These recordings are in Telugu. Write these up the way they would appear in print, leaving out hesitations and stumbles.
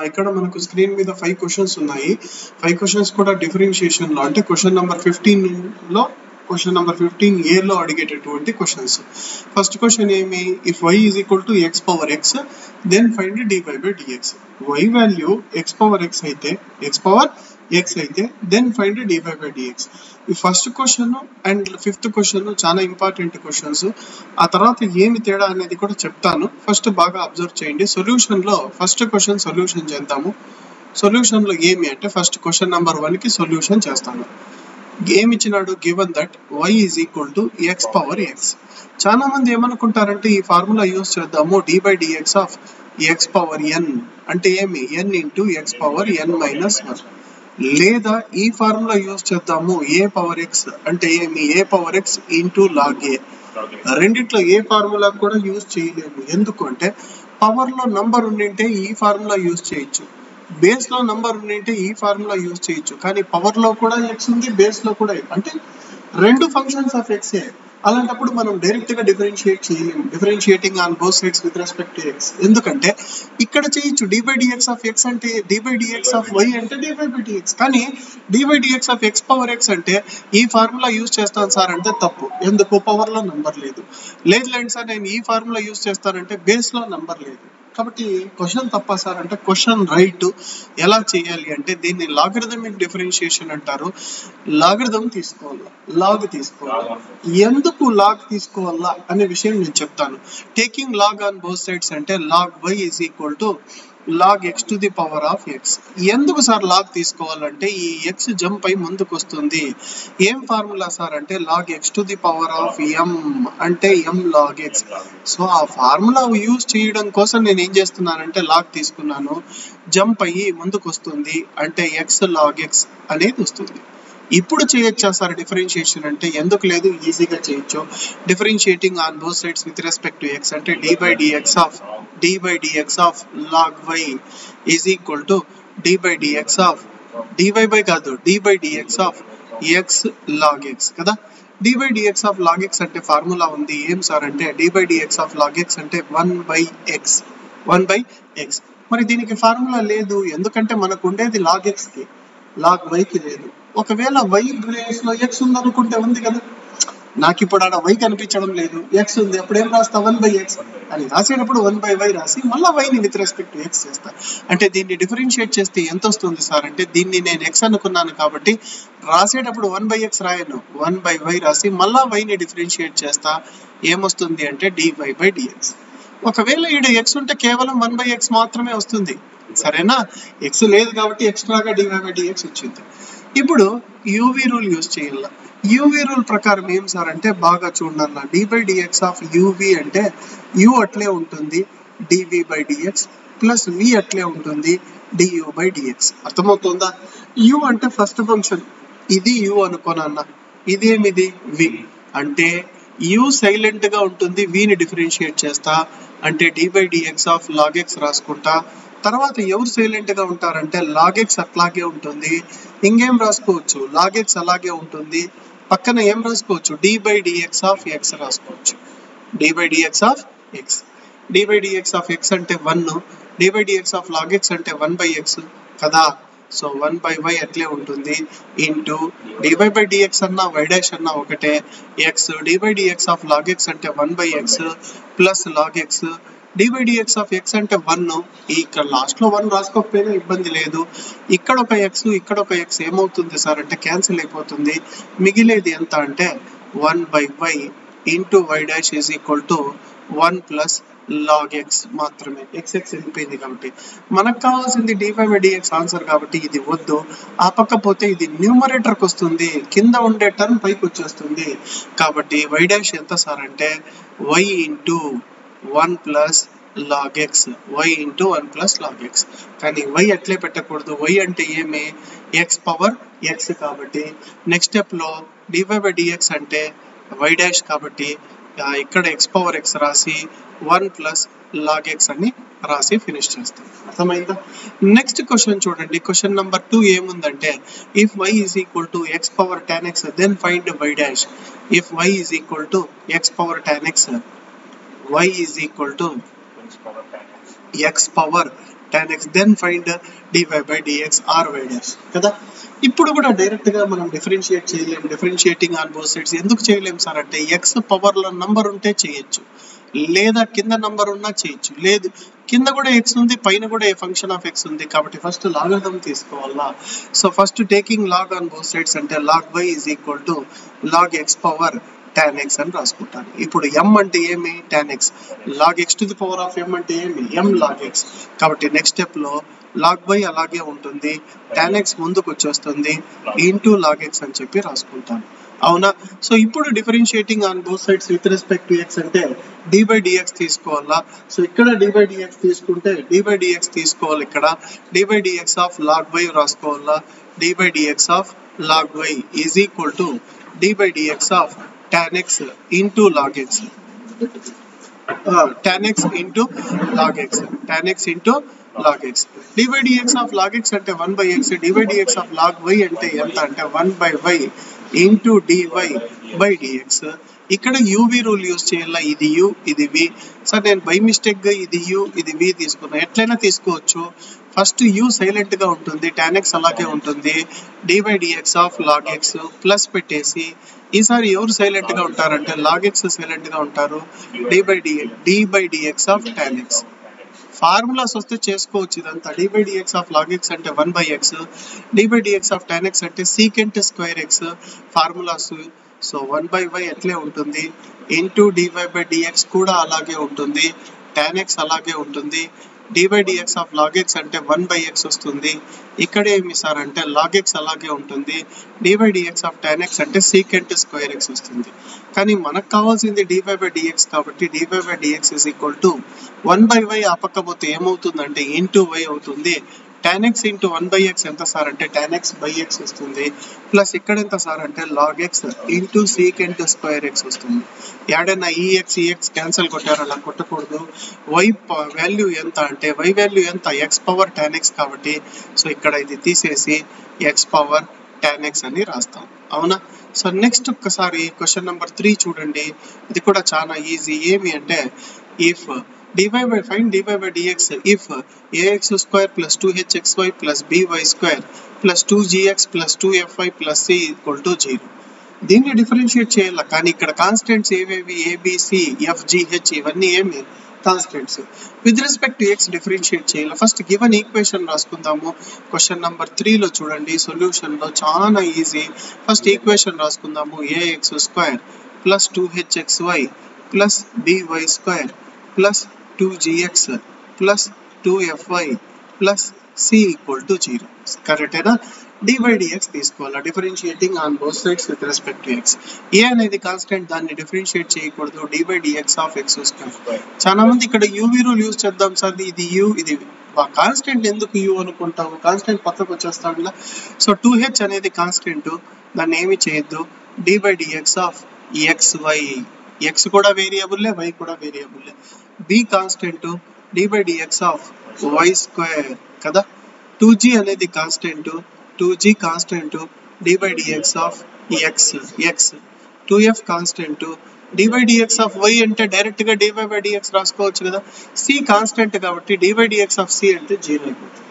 ఇక్కడ మనకు స్క్రీన్ మీద 5 క్వశ్చన్స్ ఉన్నాయి. 5 క్వశ్చన్స్ కూడా డిఫరెన్షియేషన్ లో అంటే క్వశ్చన్ నెంబర్ 15 లో క్వశ్చన్ నెంబర్ 15A లో అడిగేటటువంటి క్వశ్చన్స్. ఫస్ట్ క్వశ్చన్ ఏమి, if y is equal to x power x then find dy by dx. y value x power x అయితే then find dy by dx. ఈ first question and fifth question చాలా ఇంపార్టెంట్ క్వశ్చన్స్. ఆ తర్వాత ఏమి తేడా అనేది కూడా చెప్తాను. ఫస్ట్ బాగా అబ్జర్వ్ చేయండి. సొల్యూషన్ లో ఫస్ట్ క్వశ్చన్ సొల్యూషన్ చేద్దాము. సొల్యూషన్ లో ఏమి అంటే ఫస్ట్ క్వశ్చన్ నెంబర్ 1 కి సొల్యూషన్ చేస్తాను. ఏమి ఇచ్చినాడు, given that y is equal to x power x. చాలా మంది ఏమనుకుంటారంటే ఈ ఫార్ములా యూస్ చేద్దాము, d by dx of x power n అంటే ఏమి, n into x power n minus 1. లేదా ఈ ఫార్ములా యూస్ చేద్దాము a పవర్ x అంటే ఏమి, a power x into log a. రెండిట్లో ఏ ఫార్ములా కూడా యూస్ చేయలేము. ఎందుకంటే పవర్ లో నంబర్ ఉండింటే ఈ ఫార్ములా యూస్ చేయొచ్చు, బేస్ లో నంబర్ ఉండింటే ఈ ఫార్ములా యూస్ చేయొచ్చు. కానీ పవర్ లో కూడా x ఉంది, బేస్ లో కూడా అంటే రెండు ఫంక్షన్స్ ఆఫ్ x. అలాంటప్పుడు మనం డైరెక్ట్ గా డిఫరెన్షియేట్ చేయలేము, differentiating on both sides with respect to x. ఎందుకంటే ఇక్కడ చేయొచ్చు d by dx of x అంటే d by dx of y అంటే d బై dx. కానీ d by dx of x power x అంటే ఈ ఫార్ములా యూస్ చేస్తాను సార్ అంటే తప్పు. ఎందుకు, పవర్ లో నంబర్ లేదు. లేదులేండి సార్ నేను ఈ ఫార్ములా యూస్ చేస్తానంటే బేస్ లో నంబర్ లేదు. కాబట్టి క్వశ్చన్ తప్ప సార్ అంటే క్వశ్చన్ రైట్. ఎలా చేయాలి అంటే దీన్ని లాగరిథమిక్ డిఫరెన్షియేషన్ అంటారు. లాగరిథం తీసుకోవాలా, లాగ్ తీసుకోవాలా. ఎందుకు లాగ్ తీసుకోవాలా అనే విషయం నేను చెప్తాను. Taking log on both sides అంటే log y is equal to log x to the power of x. ఎందుకు సార్ లాగ్ తీసుకోవాలంటే ఈ x జంప్ అయి ముందుకు వస్తుంది. ఏం ఫార్ములా సార్ అంటే log x to the power of m అంటే m లాగ్ x. సో ఆ ఫార్ములా యూజ్ చేయడం కోసం నేను ఏం చేస్తున్నానంటే లాగ్ తీసుకున్నాను. జంప్ అయ్యి ముందుకు వస్తుంది అంటే x లాగ్ x అనేది వస్తుంది. ఇప్పుడు చేయొచ్చా సార్ డిఫరెన్షియేషన్ అంటే ఎందుకు లేదు, ఈజీగా చేయొచ్చు. Differentiating on both sides with respect to x అంటే d by dx of log y is equal to d by dx ఆఫ్ dy బై కాదు d by dx of x log x కదా. d by dx of log x అంటే ఫార్ములా ఉంది. ఏం సార్ అంటే d by dx of log x అంటే 1 బై x. మరి దీనికి ఫార్ములా లేదు, ఎందుకంటే మనకు ఉండేది లాగ్ x కి, లాగ్ y కి లేదు. ఒకవేళ y ప్లేస్ లో x ఉందనుకుంటే ఉంది కదా, నాకు ఇప్పుడు ఆడ y కనిపించడం లేదు, x ఉంది. అప్పుడు ఏం రాస్తా, 1 బై x అని రాసేటప్పుడు 1 బై y రాసి మళ్ళీ y ని విత్ రెస్పెక్ట్ టు x చేస్తా. అంటే దీన్ని డిఫరెన్షియేట్ చేస్తే ఎంత వస్తుంది సార్ అంటే దీన్ని నేను x అనుకున్నాను కాబట్టి రాసేటప్పుడు 1 బై x రాయను, 1 బై y రాసి మళ్ళా y ని డిఫరెన్షియేట్ చేస్తా. ఏమొస్తుంది అంటే dy బై dx. ఒకవేళ ఈడ x ఉంటే కేవలం 1 బై x మాత్రమే వస్తుంది, సరేనా. x లేదు కాబట్టి ఎక్స్ట్రాగా dy బై dx వచ్చింది. ఇప్పుడు యూవి రూల్ యూజ్ చేయాల. యూవి రూల్ ప్రకారం ఏం సార్ అంటే బాగా చూడాల. d by dx of UV అంటే u అట్లే ఉంటుంది dv by dx plus v అట్లే ఉంటుంది du బై dx. అర్థమవుతుందా? u అంటే ఫస్ట్ ఫంక్షన్, ఇది u అనుకోనన్న, ఇదేమిది v అంటే u సైలెంట్ గా ఉంటుంది, v ని డిఫరెన్షియేట్ చేస్తా అంటే d by dx of log x రాసుకుంటా. తర్వాత ఎవరు సైలెంట్ గా ఉంటారంటే log x అట్లాగే ఉంటుంది. ఇంకేం రాసుకోవచ్చు, log x అలాగే ఉంటుంది. పక్కన ఏం రాసుకోవచ్చు, d by dx of x రాసుకోవచ్చు. d by dx of x, d by dx of x అంటే 1, d by dx of log x అంటే 1 బై x కదా. సో 1 బై y అట్లే ఉంటుంది ఇంటూ dy బై dx అన్నా y డాష్ అన్నా ఒకటే, x dy by dx of log x అంటే 1 by x plus log x dy by dx of x అంటే 1. ఇక్కడ లాస్ట్ లో 1 రాసుకోకపోయినా ఇబ్బంది లేదు. ఇక్కడ ఒక x ఇక్కడ ఒక x ఏమవుతుంది సార్ అంటే క్యాన్సిల్ అయిపోతుంది. మిగిలేది ఎంత అంటే 1 by y into y dash is equal to 1 plus log x మాత్రమే. x వెళ్ళిపోయింది కాబట్టి మనకు కావాల్సింది dy బై dx ఆన్సర్ కాబట్టి ఇది వద్దు. ఆ పక్క పోతే ఇది న్యూమరేటర్ కి వస్తుంది, కింద ఉండే టర్మ్ పైకి వచ్చేస్తుంది. కాబట్టి y డాష్ ఎంత సార్ అంటే y into 1 plus log x, y into 1 plus log x. కానీ y అట్లే పెట్టకూడదు, y అంటే ఏమి x పవర్ x కాబట్టి నెక్స్ట్ స్టెప్ లో dy బై dx అంటే y డాష్ కాబట్టి ఇక్కడ x పవర్ x రాసి 1 ప్లస్ log x అని రాసి ఫినిష్ చేస్తాం. అర్థమైందా? నెక్స్ట్ క్వశ్చన్ చూడండి. క్వశ్చన్ నెంబర్ 2 ఏముందంటే if y is equal to x power tan x then find y dash. If y is equal to x power tan x, y is equal to x power tan x, then find dy by dx r y dash కదా. ఇప్పుడు కూడా డైరెక్ట్ గా మనం డిఫరెన్షియేట్ చేయలేము, డిఫరెన్షియేటింగ్ ఆన్ బోత్ సైడ్స్. ఎందుకు చేయలేము సార్ అంటే ఎక్స్ పవర్ లో నంబర్ ఉంటే చేయొచ్చు, లేదా కింద నంబర్ ఉన్నా చేయొచ్చు. లేదు కింద కూడా ఎక్స్ ఉంది, పైన కూడా ఏ ఫంక్షన్ ఆఫ్ ఎక్స్ ఉంది, కాబట్టి ఫస్ట్ లాగరిథం తీసుకోవాలా. So first taking log on both sides అంటే log y is equal to log x power tan x అని రాసుకుంటాను. ఇప్పుడు m అంటే ఏమి, tan x. log x to the power of m అంటే ఏమి, m log x. కాబట్టి నెక్స్ట్ స్టెప్ లో log y అలాగే ఉంటుంది, tan x ముందుకు వచ్చేస్తుంది, ఇంటూ log x అని చెప్పి రాసుకుంటాను. అవునా? సో ఇప్పుడు differentiating on both sides with respect to x అంటే d by dx తీసుకోవాలా. సో ఇక్కడ d by dx తీసుకుంటే d by dx తీసుకోవాలి, ఇక్కడ d by dx of log y రాసుకోవాలా. d by dx of log y is equal to d by dx of tan x into log x. Tan x into log x. Tan x into log x. d by dx of log x అంటే 1 by x. d by dx of log y అంటే ఎంత అంటే 1 by y into dy by dx. ఇక్కడ uv రూల్ యూజ్ చేయాలా. ఇది u, ఇది v. సార్ నేను బై మిస్టేక్ గా ఇది u, ఇది v తీసుకున్నా, ఎట్లయినా తీసుకోవచ్చు. ఫస్ట్ u సైలెంట్ గా ఉంటుంది, tan x అలాగే ఉంటుంది, d by dx of log x plus పెట్టేసి, ఈసారి ఎవరు సైలెంట్ గా ఉంటారంటే log x సైలెంట్ గా ఉంటారు, d by dx of tan x. Formulas వస్తే చేసుకోవచ్చు ఇదంతా. d by dx of log x అంటే 1 by x, d by dx of tan x అంటే secant square x formulas. So 1 by y ఎట్లే ఉంటుంది, ఇంటూ dy by dx కూడా అలాగే ఉంటుంది, tan x అలాగే ఉంటుంది, d by dx of log x అంటే 1 by x వస్తుంది. ఇక్కడ ఏమి సార్ అంటే log x అలాగే ఉంటుంది, d by dx of tan x అంటే secant square x వస్తుంది. కానీ మనకు కావాల్సింది dy by dx కాబట్టి dy by dx is equal to 1 by y ఆపకపోతే ఏమవుతుందంటే ఇంటూ y అవుతుంది. tan x into 1 by x ఎంత సార్ అంటే tan x by x వస్తుంది, ప్లస్ ఇక్కడ ఎంత సార్ అంటే log x into secant square x వస్తుంది. ఏడైనా ఈ x క్యాన్సిల్ కొట్టారు, అలా కొట్టకూడదు. y వాల్యూ ఎంత అంటే y వాల్యూ ఎంత, x పవర్ tan x కాబట్టి సో ఇక్కడ ఇది తీసేసి x పవర్ tan x అని రాస్తాం. అవునా? సో నెక్స్ట్ ఒక్కసారి క్వశ్చన్ నెంబర్ 3 చూడండి. ఇది కూడా చాలా ఈజీ. ఏమి అంటే if find dy by dx if ax square plus 2hxy plus by square plus 2gx plus 2fy plus c equal to 0. దీన్ని డిఫరెన్షియేట్ చేయాలి, కానీ ఇక్కడ కాన్స్టెంట్స్ ఏవేవి, abc fgh ఇవన్నీ ఏమి constants. With respect to x differentiate చేయాలి. ఫస్ట్ గివెన్ ఈక్వేషన్ రాసుకుందాము. క్వశ్చన్ నెంబర్ 3 లో చూడండి, సొల్యూషన్ లో చాలా ఈజీ. ఫస్ట్ ఈక్వేషన్ రాసుకుందాము. ax square plus 2hxy plus by square plus 2gx plus 2fy plus c equal to 0. కరెక్టేనా? d by dx తీసుకోవాలా, differentiating on both sides with respect to x. a అనేది కాన్స్టెంట్, దాన్ని డిఫరెన్షియేట్ చేయకూడదు. d by dx of x square. చాలా మంది ఇక్కడ uv రూల్ యూజ్ చేద్దాం సార్, ఇది u ఇది కాన్స్టెంట్ ఎందుకు u అనుకుంటాము, కాన్స్టెంట్ పక్కకు వచ్చేస్తాం ఇలా. సో 2h అనేది కాన్స్టెంట్, దాన్ని ఏమి చేయొద్దు. d by dx of xy, x కూడా వేరియబుల్లే, y కూడా వేరియబుల్లే. b constant, d by dx of y square కదా. 2g అనేది constant, 2g constant, d by dx of x 2f constant, d by dx of y అంటే డైరెక్ట్ గా dy by dx రాసుకోవచ్చు కదా. c కాన్స్టెంట్ కాబట్టి d by dx of c అంటే 0 అయిపోతుంది.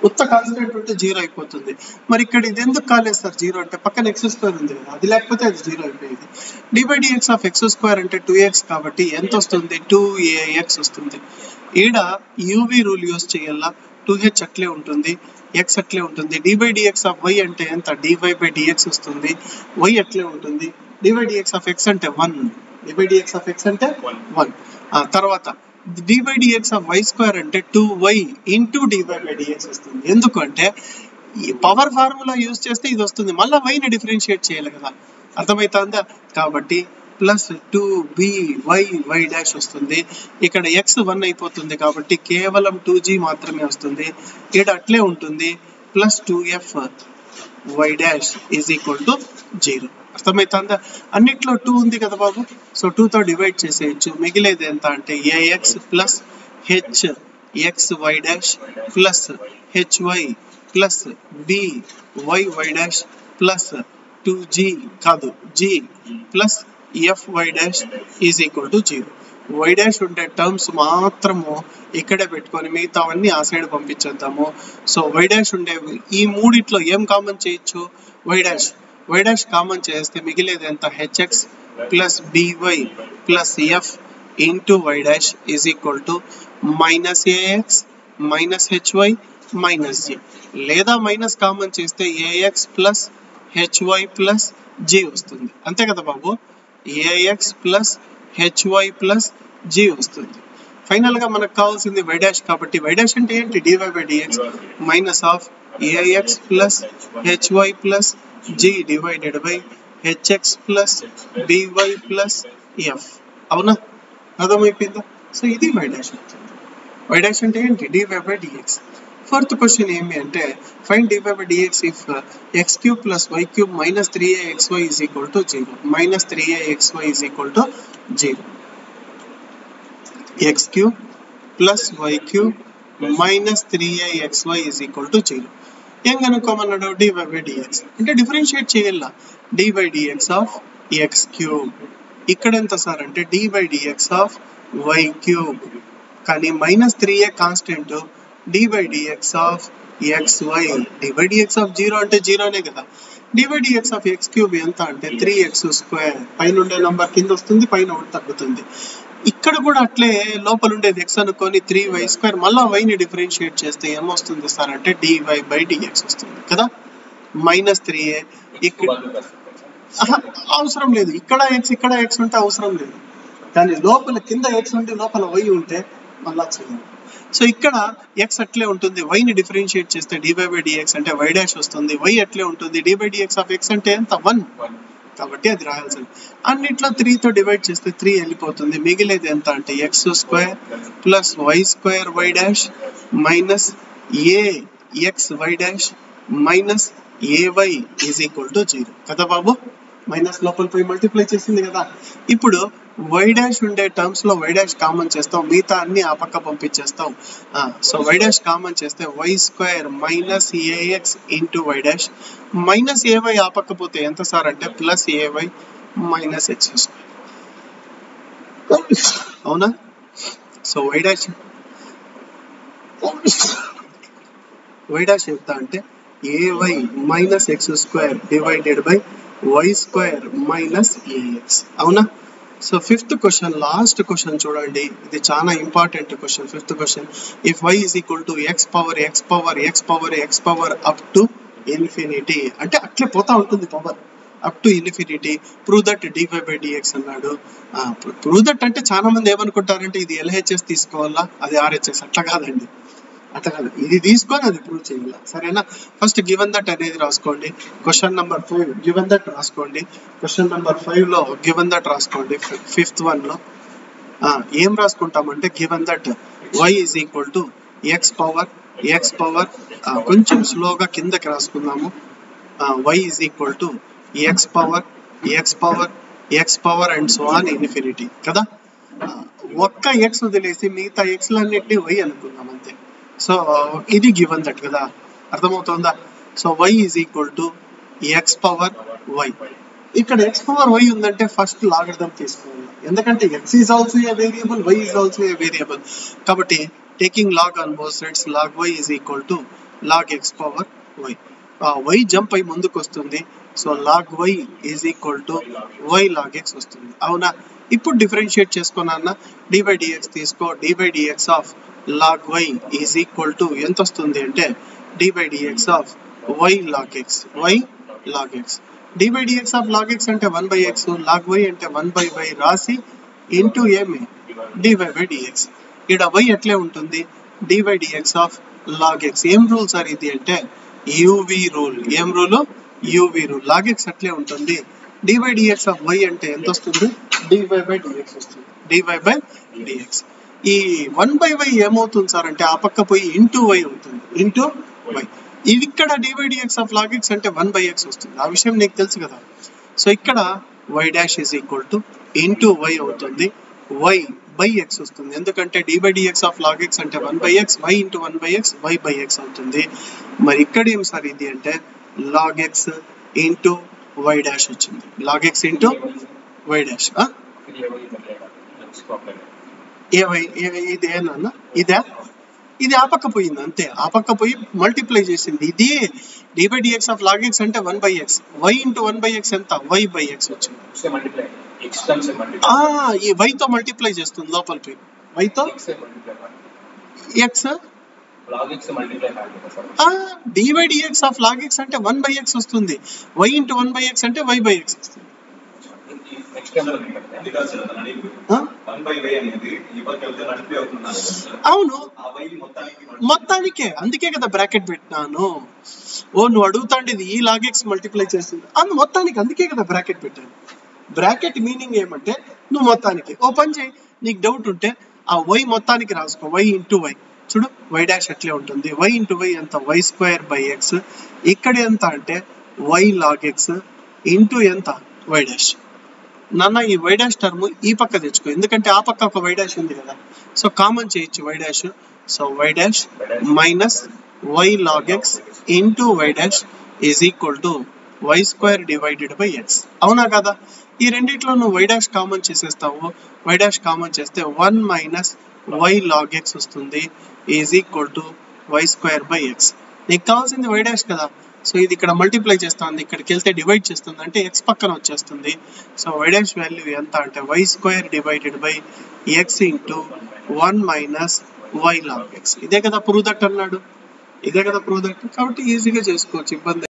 ఉత్త కాన్స్టెంట్ ఉంటే 0 అయిపోతుంది. మరి ఇక్కడ ఇది ఎందుకు కాలేదు సార్ 0 అంటే, పక్కన x స్క్వేర్ ఉంది కదా, అది లేకపోతే అది 0 అయిపోయింది. d by dx of x square అంటే 2x కాబట్టి ఎంత వస్తుంది, 2ax వస్తుంది. ఈడ uv రూల్ యూజ్ చేయాలా, 2h అట్లే ఉంటుంది, x అట్లే ఉంటుంది. d by dx of y అంటే ఎంత, dy by dx వస్తుంది, y అట్లే ఉంటుంది. d by dx of x అంటే 1, d by dx of x అంటే 1. తర్వాత d by dx of y square అంటే 2y into dy by dx వస్తుంది. ఎందుకంటే పవర్ ఫార్ములా యూజ్ చేస్తే ఇది వస్తుంది, మళ్ళీ y ని డిఫరెన్షియేట్ చేయాలి కదా, అర్థమవుతుందా. కాబట్టి ప్లస్ 2by డాష్ వస్తుంది. ఇక్కడ x 1 అయిపోతుంది కాబట్టి కేవలం 2g మాత్రమే వస్తుంది. ఇక్కడ అట్లే ఉంటుంది, plus 2f y dash is equal to 0. అర్థమవుతుందా? అన్నిట్లో 2 ఉంది కదా బాబు, సో 2 తో డివైడ్ చేసేయచ్చు. మిగిలేది ఎంత అంటే ax plus hxy dash plus hy plus by dash plus 2g కాదు g plus fy dash is equal to 0. Y dash ఉండే టర్మ్స్ మాత్రము ఇక్కడే పెట్టుకొని మిగతావన్నీ ఆ సైడ్ పంపించేద్దాము. సో వై డాష్ ఉండేవి ఈ మూడిట్లో ఏం కామన్ చేయొచ్చు? వై డాష్ కామన్ చేస్తే మిగిలేది ఎంత? H x plus b y plus f into y dash is equal to minus a x minus h y minus g, లేదా మైనస్ కామన్ చేస్తే a x plus h y plus g వస్తుంది. అంతే కదా బాబు, a x plus h y plus g వస్తుంది. ఫైనల్ గా మనకు కావాల్సింది వై డాష్, కాబట్టి వై డాష్ అంటే ఏంటి? D y by d x minus of a x plus h y plus g divided by h x plus b y plus f. అవునా, అర్థమైపోయిందా? సో ఇది వై డాష్ అవుతుంది. వై డాష్ అంటే ఏంటి? D y by d x. Fourth question ఏమి అంటే find d y by d x if x cube plus y cube minus 3axy is equal to 0. Minus 3axy is equal to 0. X cube plus y cube minus 3axy is equal to 0. ఏం కనుక్కోమన్నాడు? డివై బై డిఎక్స్ అంటే డిఫరెన్షియేట్ చేయాల. D by d x of x cube ఇక్కడ ఎంత సార్ అంటే d by d x of y cube, కానీ minus 3a constant, d by d x of x y. D by d x of 0 అంటే 0నే కదా. D by d x of x cube ఎంత అంటే 3x². పైన ఉండే నంబర్ కింద వస్తుంది, పైన ఒకటి తగ్గుతుంది. ఇక్కడ కూడా అట్లే లోపల ఉండేది ఎక్స్ అనుకొని 3y², మళ్ళా వైని డిఫరెన్షియేట్ చేస్తే ఏమొస్తుంది సార్ అంటే డివై బై డిఎక్స్ వస్తుంది కదా. మైనస్ 3a ఇక్కడ అవసరం లేదు, ఇక్కడ ఎక్స్ ఉంటే అవసరం లేదు, కానీ లోపల కింద ఎక్స్ ఉంటే లోపల వై ఉంటే మళ్ళా చేయాలి. సో ఇక్కడ ఎక్స్ అట్లే ఉంటుంది, వైని డిఫరెన్షియేట్ చేస్తే డివై బై డిఎక్స్ అంటే వై డాష్ వస్తుంది. వై అట్లే ఉంటుంది, d by d x of x అంటే ఎంత? 1, కాబట్టి అది రాయాల్సింది. అన్నిట్లో 3తో డివైడ్ చేస్తే 3 వెళ్ళిపోతుంది, మిగిలేది ఎంత అంటే x² plus y² y dash minus a x y dash minus a y is equal to 0 కదా బాబు. మైనస్ లోపల పోయి మల్టిప్లై చేసింది కదా. ఇప్పుడు వై డాష్ ఉండే టర్మ్స్ లో వై డాష్ కామన్ చేస్తాం, మిగతా అన్ని ఆ పక్క పంపించేస్తాం. సో వై డాష్ కామన్ చేస్తే y² minus a x into y dash minus a y ఆ పక్క పోతే ఎంత సార్ అంటే ప్లస్ ఏవై మైనస్ x². అవునా? సో వై డాష్ ఎంత అంటే a y minus x² divided by y² minus a x. అవునా? So fifth question, last question చూడండి, ఇది చాలా important question. Fifth question, if y is equal to x power up to infinity, అంటే అట్లే పోతా ఉంటుంది power up to infinity, prove that d y by d x అన్నాడు. ప్రూవ్ దట్ అంటే చాలా మంది ఏమనుకుంటారంటే ఇది ఎల్హెచ్ఎస్ తీసుకోవాలా, అది ఆర్హెచ్ఎస్. అట్లా కాదండి, అట్లా కాదు, ఇది తీసుకొని అది ప్రూవ్ చేయాలి. సరేనా? ఫస్ట్ గివెన్ దట్ అనేది రాసుకోండి. క్వశ్చన్ నెంబర్ 5 గివెన్ దట్ రాసుకోండి. క్వశ్చన్ నెంబర్ 5 లో గివెన్ దట్ రాసుకోండి. ఫిఫ్త్ వన్ లో ఏం రాసుకుంటామంటే given that y is equal to x power కొంచెం స్లోగా కిందకి రాసుకుందాము. y is equal to x power and so on infinity కదా. ఒక్క ఎక్స్ వదిలేసి మిగతా ఎక్స్లన్నిటిని y అనుకుందాం అంతే. సో ఇది గివెన్ దట్ కదా, అర్థమవుతుందా? So y is equal to x power y. ఇక్కడ ఎక్స్ పవర్ వై ఉందంటే ఫస్ట్ లాగరిథం తీసుకోవాలి, ఎందుకంటే x is also a variable, y is also a variable. కాబట్టి taking log on both sides, log y is equal to log x power y. y jump అయి ముందుకు వస్తుంది, so log y is equal to y log x వస్తుంది. అవునా? ఇప్పుడు డిఫరెన్షియేట్ చేసుకున్నా డి బై డిఎక్స్ తీసుకో. D by d x of log y is equal to ఎంత వస్తుంది అంటే d by d x of y log x. D by d x of log x అంటే 1/x, log y అంటే 1/y రాసి ఇంటూ ఏమి డివై బై డిఎక్స్. ఇక్కడ y ఎట్లే ఉంటుంది, d by d x of log x. ఏం రూల్ సార్ ఇది అంటే యూవి రూల్. ఏం rule? U v rule. log x అట్లే ఉంటుంది. D by d x of y అంటే ఎంత వస్తుంది? డివై బై డిఎక్స్ వస్తుంది. D y by d x. ఈ 1/y ఏమవుతుంది సార్ అంటే ఆ పక్క పోయి ఇంటూ y అవుతుంది, ఇంటూ y. ఇది ఇక్కడ d y d x of log x అంటే 1/x వస్తుంది, ఆ విషయం నీకు తెలుసు కదా. సో ఇక్కడ y dash is equal to into y అవుతుంది, y బై x వస్తుంది, ఎందుకంటే d by d x of log x అంటే 1/x, y into 1/x, y by x అవుతుంది. మరి ఇక్కడ ఏం సార్ ఇది అంటే log x into y dash వచ్చింది, log x into y dash. ఇది ఏనా ఇదే, ఇది ఆ పక్క పోయింది అంతే, ఆ పక్క పోయి మల్టిప్లై చేసింది. ఇది d/dx ఆఫ్ log x అంటే 1/x, y ఇంటూ 1/x ఎంత y/x వచ్చింది. ఈ y తో మల్టిప్లై చేస్తుంది లోపల పోయి, y తో x d/dx of log x అంటే 1/x వస్తుంది, y ఇంటూ 1/x అంటే y/x వస్తుంది. అవును మొత్తానికే, అందుకే కదా బ్రాకెట్ పెట్టినాను. నువ్వు అడుగుతాండేది ఈ log x మల్టిప్లై చేస్తుంది మొత్తానికి, అందుకే కదా బ్రాకెట్ పెట్టాను. బ్రాకెట్ మీనింగ్ ఏమంటే నువ్వు మొత్తానికి. ఓ పని చేయి, నీకు డౌట్ ఉంటే ఆ y మొత్తానికి రాసుకో, y ఇంటూ y. చూడు y డాష్ అట్లే ఉంటుంది, y ఇంటూ y ఎంత y²/x, ఇక్కడ ఎంత అంటే y log x ఇంటూ ఎంత y డాష్. నాన్న ఈ y డాష్ టర్మ్ ఈ పక్క తెచ్చుకో, ఎందుకంటే ఆ పక్క ఒక y డాష్ ఉంది కదా, సో కామన్ చేయొచ్చు y dash. So y dash minus y log x into y dash is equal to y²/x. అవునా కదా? ఈ రెండిట్లో నువ్వు y డాష్ కామన్ చేసేస్తావు, y డాష్ కామన్ చేస్తే 1 మైనస్ y log x వస్తుంది ఈజ్ ఈక్వల్ టు y²/x. నీకు కావాల్సింది y డాష్ కదా, సో ఇది ఇక్కడ మల్టిప్లై చేస్తుంది, ఇక్కడికి వెళ్తే డివైడ్ చేస్తుంది అంటే x పక్కన వచ్చేస్తుంది. సో y డాష్ వాల్యూ ఎంత అంటే y²/x into 1 minus y log x. ఇదే కదా ప్రూవ్ దట్ అన్నాడు, ఇదే కదా ప్రూవ్ దట్, కాబట్టి ఈజీగా చేసుకోవచ్చు, ఇబ్బంది